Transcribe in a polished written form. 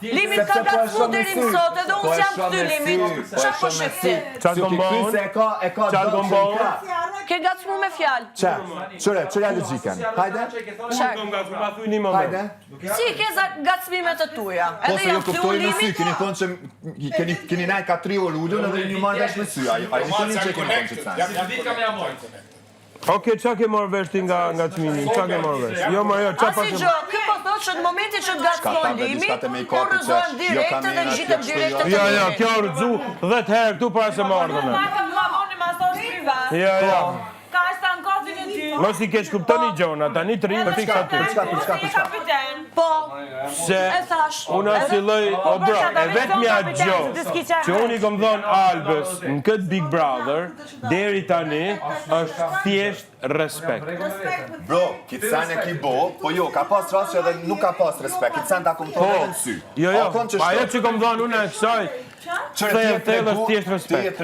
Limit ka gacu deri më sot, edhe unë jam këty limit. Qa po shifti? Qarë gëmbon? Ke gacu me fjalë. Qëre logjikën. Hajde. Hajde. Si ke gacmimet të tuja? Po Edhe se jo jam këty kuptoj unë me sy, limit. keni thonë që keni najt ka 3 orë ullën edhe një marrë vesh me sy. Ai keni që keni thonë që të thënë. Oke, qa ke marrë vesh ti nga çmimi? Qa ke marrë vesh? Jo, ma jo, qa pa Asi ke... gjo, kë po thot që në momentin që të gacmon limit, po rëzojmë direkt edhe gjitëm direkt të Ja, limit. kjo rëzu 10 herë këtu para se marrë me. Ja. Mos i keq kuptoni gjona, tani të rinë të fiksa ty. Po, Se e thash. unë si lloj, o bro, e vetmja gjë që unë i kom thonë Albës në këtë Big Brother, deri tani, është thjesht respekt. Bro, kitë sen e ki bo, po jo, ka pas rast që edhe nuk ka pas respekt, kitë sen ta kom thonë edhe në sy. Jo, ajo që kom thonë unë e kësaj, thellë është thjesht respekt.